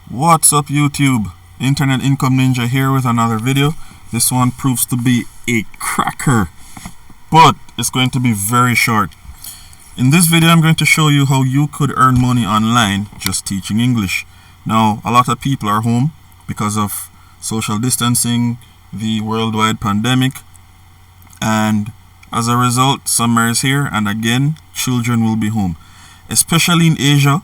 What's up YouTube? Internet Income Ninja here with another video. This one proves to be a cracker, but it's going to be very short. In this video I'm going to show you how you could earn money online just teaching English. Now a lot of people are home because of social distancing, the worldwide pandemic, and as a result summer is here, and again children will be home, especially in Asia,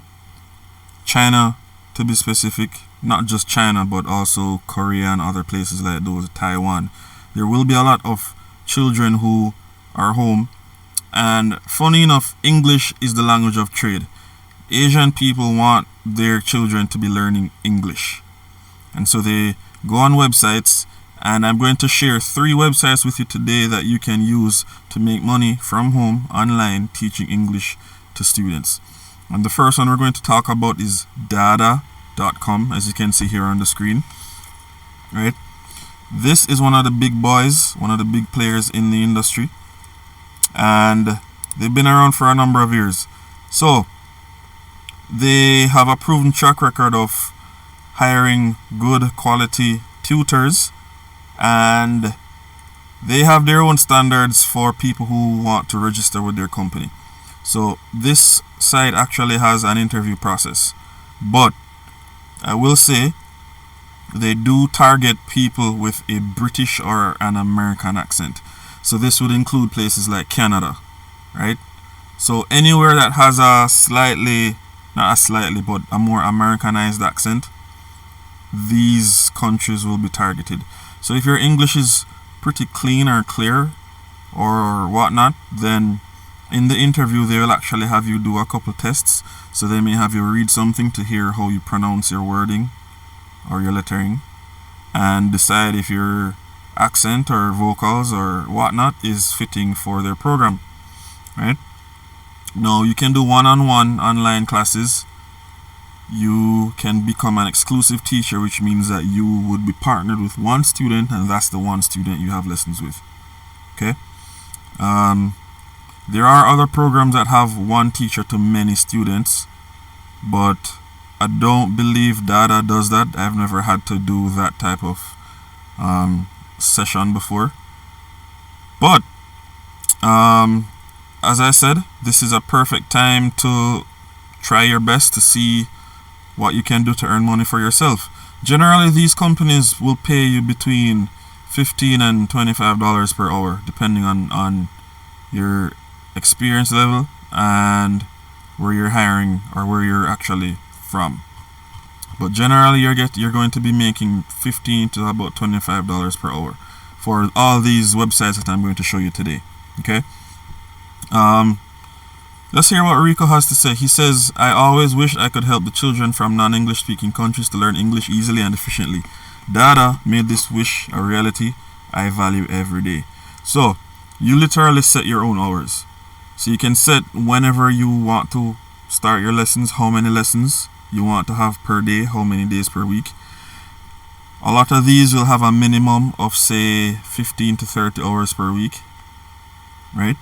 China to be specific. Not just China but also Korea and other places like those, Taiwan. There will be a lot of children who are home, and funny enough, English is the language of trade. Asian people want their children to be learning English, and so they go on websites, and I'm going to share 3 websites with you today that you can use to make money from home online teaching English to students. And the first one we're going to talk about is dada.com, as you can see here on the screen. Right? This is one of the big boys, one of the big players in the industry, and they've been around for a number of years. So they have a proven track record of hiring good quality tutors, and they have their own standards for people who want to register with their company. So this site actually has an interview process, but I will say they do target people with a British or an American accent. So this would include places like Canada, right? So anywhere that has a slightly, not a slightly, but a more Americanized accent, these countries will be targeted. So if your English is pretty clean or clear or whatnot, then in the interview they will actually have you do a couple tests. So they may have you read something to hear how you pronounce your wording or your lettering, and decide if your accent or vocals or whatnot is fitting for their program, right? Now you can do one-on-one online classes. You can become an exclusive teacher, which means that you would be partnered with one student, and that's the one student you have lessons with. Okay. There are other programs that have one teacher to many students, but I don't believe Dada does that. I've never had to do that type of session before. But as I said, this is a perfect time to try your best to see what you can do to earn money for yourself. Generally, these companies will pay you between $15 and $25 per hour, depending on your experience level and where you're hiring or where you're actually from. But generally you're going to be making $15 to about $25 per hour for all these websites that I'm going to show you today. Okay. Let's hear what Rico has to say. He says, I always wished I could help the children from non-English speaking countries to learn English easily and efficiently. Dada made this wish a reality I value every day. So you literally set your own hours. So you can set whenever you want to start your lessons, how many lessons you want to have per day, how many days per week. A lot of these will have a minimum of say 15 to 30 hours per week, right?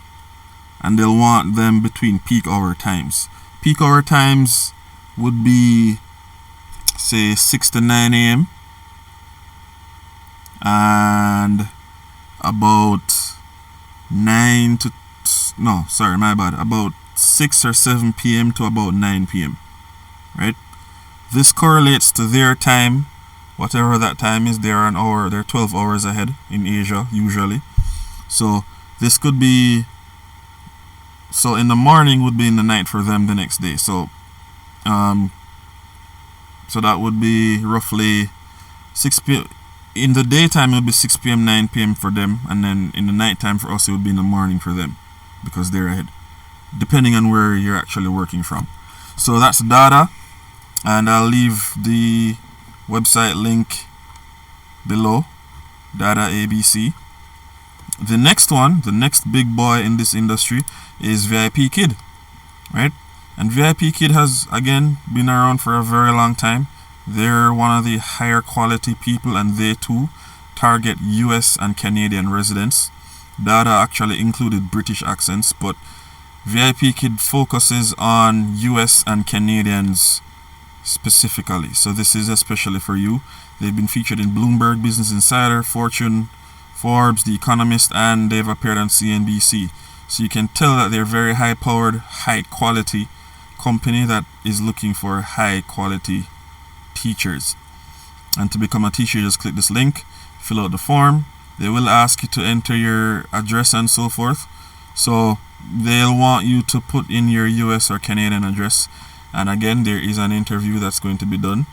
And they'll want them between peak hour times. Peak hour times would be say 6 to 9 a.m. and about 9 to no, sorry, my bad, about 6 or 7 p.m. to about 9 p.m. right? This correlates to their time, whatever that time is. They're 12 hours ahead in Asia usually. So this could be, so in the morning would be in the night for them the next day. So so that would be roughly 6 p.m. In the daytime it would be 6 p.m. 9 p.m. for them, and then in the nighttime for us it would be in the morning for them, because they're ahead, depending on where you're actually working from. So that's Dada, and I'll leave the website link below, Dada ABC. The next one, the next big boy in this industry is VIP Kid, right? And VIP Kid has again been around for a very long time. They're one of the higher quality people, and they too target US and Canadian residents. Dada actually included British accents, but VIP Kid focuses on US and Canadians specifically. So this is especially for you. They've been featured in Bloomberg, Business Insider, Fortune, Forbes, The Economist, and they've appeared on CNBC. So you can tell that they're very high-powered, high-quality company that is looking for high-quality teachers. And to become a teacher, just click this link, fill out the form. They will ask you to enter your address and so forth. So they'll want you to put in your US or Canadian address. And again, there is an interview that's going to be done.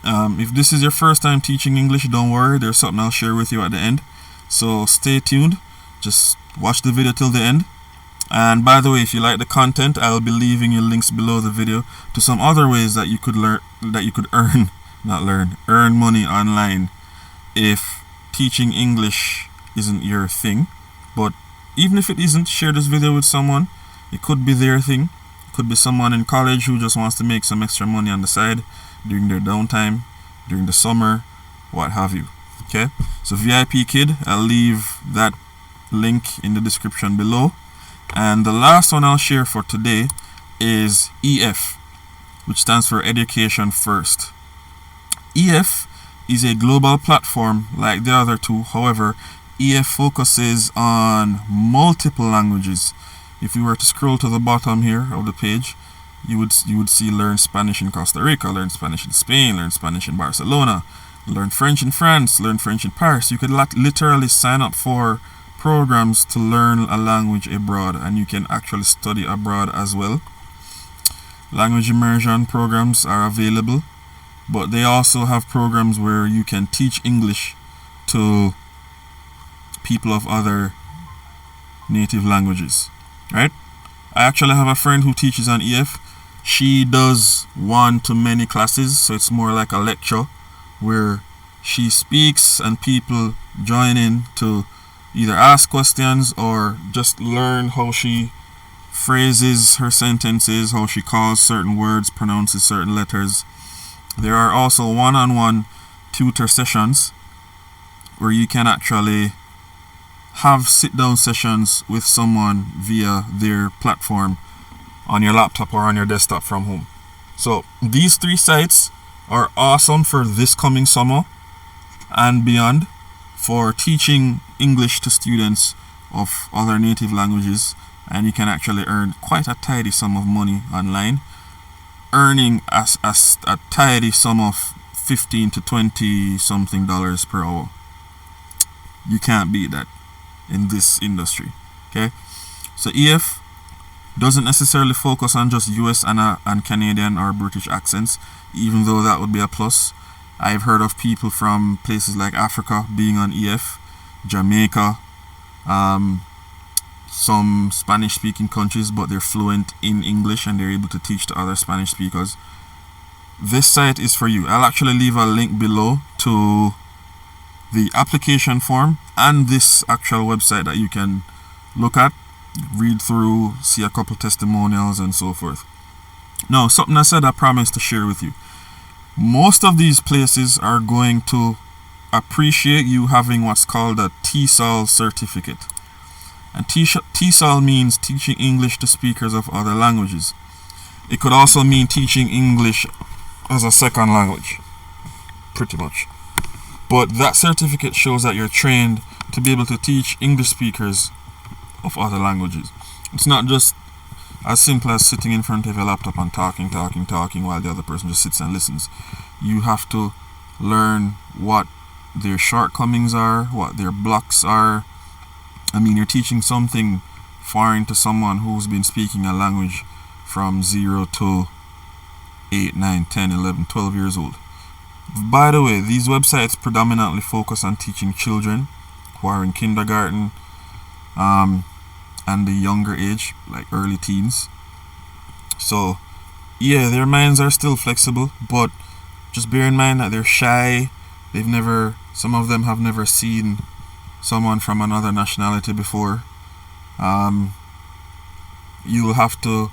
If this is your first time teaching English, don't worry, there's something I'll share with you at the end. So stay tuned, just watch the video till the end. And by the way, if you like the content, I'll be leaving you links below the video to some other ways that you could earn money online if teaching English isn't your thing. But even if it isn't, share this video with someone. It could be their thing. It could be someone in college who just wants to make some extra money on the side during their downtime, during the summer, what have you. Okay, so VIP Kid, I'll leave that link in the description below. And the last one I'll share for today is EF, which stands for Education First. EF is a global platform like the other two. However, EF focuses on multiple languages. If you were to scroll to the bottom here of the page, you would see learn Spanish in Costa Rica, learn Spanish in Spain, learn Spanish in Barcelona, learn French in France, learn French in Paris. You could literally sign up for programs to learn a language abroad, and you can actually study abroad as well. Language immersion programs are available, but they also have programs where you can teach English to people of other native languages, right? I actually have a friend who teaches on EF. She does one-to-many classes, so it's more like a lecture where she speaks and people join in to either ask questions or just learn how she phrases her sentences, how she calls certain words, pronounces certain letters. There are also one-on-one tutor sessions where you can actually have sit-down sessions with someone via their platform on your laptop or on your desktop from home. So these three sites are awesome for this coming summer and beyond for teaching English to students of other native languages, and you can actually earn quite a tidy sum of money online, earning a tidy sum of $15 to $20 something per hour. You can't beat that in this industry. Okay, so EF doesn't necessarily focus on just US and Canadian or British accents, even though that would be a plus. I've heard of people from places like Africa being on EF, Jamaica, some Spanish speaking countries, but they're fluent in English and they're able to teach to other Spanish speakers. This site is for you. I'll actually leave a link below to the application form and this actual website that you can look at, read through, see a couple testimonials and so forth. Now, something I said I promised to share with you. Most of these places are going to appreciate you having what's called a TESOL certificate. And TESOL means teaching English to speakers of other languages. It could also mean teaching English as a second language, pretty much. But that certificate shows that you're trained to be able to teach English speakers of other languages. It's not just as simple as sitting in front of a laptop and talking while the other person just sits and listens. You have to learn what their shortcomings are, what their blocks are. I mean, you're teaching something foreign to someone who's been speaking a language from 0 to 8, 9, 10, 11, 12 years old. By the way, these websites predominantly focus on teaching children who are in kindergarten and the younger age, like early teens. So yeah, their minds are still flexible, but just bear in mind that they're shy. Some of them have never seen someone from another nationality before. You'll have to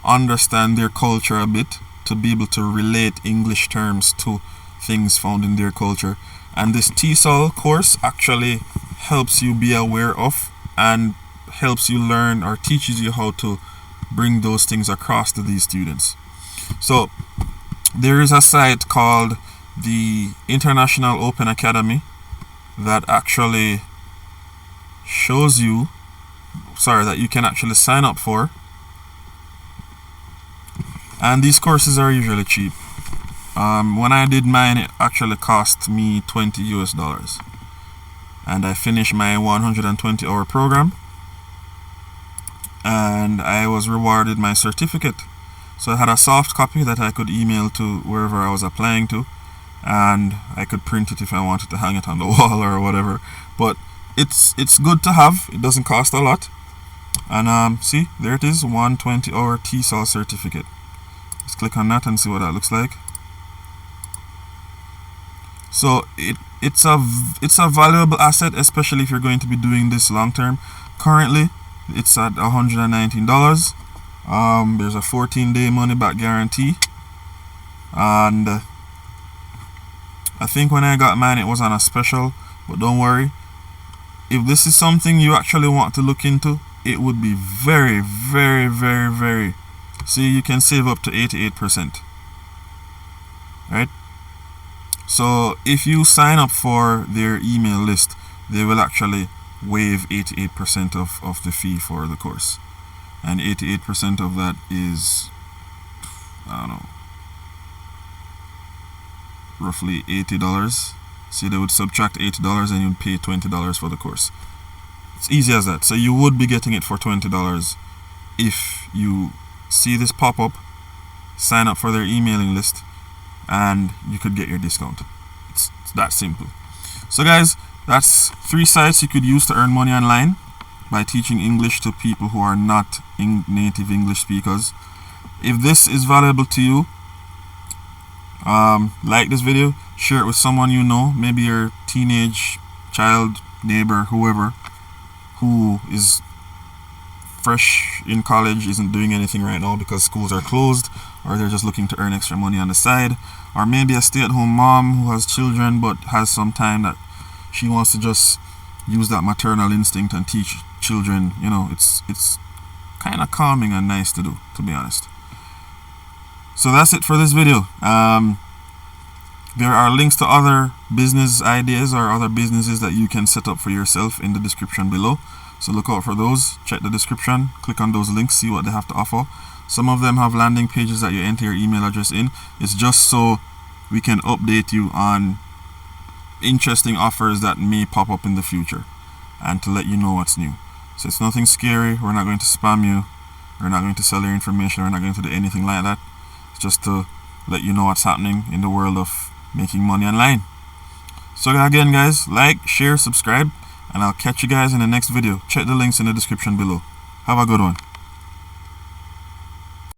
understand their culture a bit to be able to relate English terms to things found in their culture. And this TESOL course actually helps you be aware of and helps you learn or teaches you how to bring those things across to these students. So There is a site called the International Open Academy that actually shows you, that you can actually sign up for, and these courses are usually cheap. When I did mine, it actually cost me $20 US, and I finished my 120-hour program, and I was rewarded my certificate. So I had a soft copy that I could email to wherever I was applying to, and I could print it if I wanted to hang it on the wall or whatever. But it's good to have. It doesn't cost a lot. And see, there it is, 120-hour TESOL certificate. Let's click on that and see what that looks like. So it's a valuable asset, especially if you're going to be doing this long term. Currently, it's at $119. There's a 14-day money-back guarantee, and I think when I got mine, it was on a special. But don't worry, if this is something you actually want to look into, it would be very, very, very, very. See, you can save up to 88%. Right? So if you sign up for their email list, they will actually waive 88% of the fee for the course. And 88% of that is, I don't know, roughly $80. See, they would subtract $80 and you'd pay $20 for the course. It's easy as that. So you would be getting it for $20 if you see this pop up, sign up for their emailing list, and you could get your discount. It's that simple. So guys, that's 3 sites you could use to earn money online by teaching English to people who are not native English speakers. If this is valuable to you, like this video, share it with someone you know, maybe your teenage child, neighbor, whoever, who is fresh in college, isn't doing anything right now because schools are closed, or they're just looking to earn extra money on the side, or maybe a stay-at-home mom who has children but has some time that she wants to just use that maternal instinct and teach children. You know, it's kind of calming and nice to do, to be honest. So that's it for this video. There are links to other business ideas or other businesses that you can set up for yourself in the description below. So look out for those. Check the description, click on those links, see what they have to offer. Some of them have landing pages that you enter your email address in. It's just so we can update you on interesting offers that may pop up in the future, and to let you know what's new. So it's nothing scary. We're not going to spam you. We're not going to sell your information. We're not going to do anything like that. It's just to let you know what's happening in the world of making money online. So again guys, like, share, subscribe, and I'll catch you guys in the next video. Check the links in the description below. Have a good one.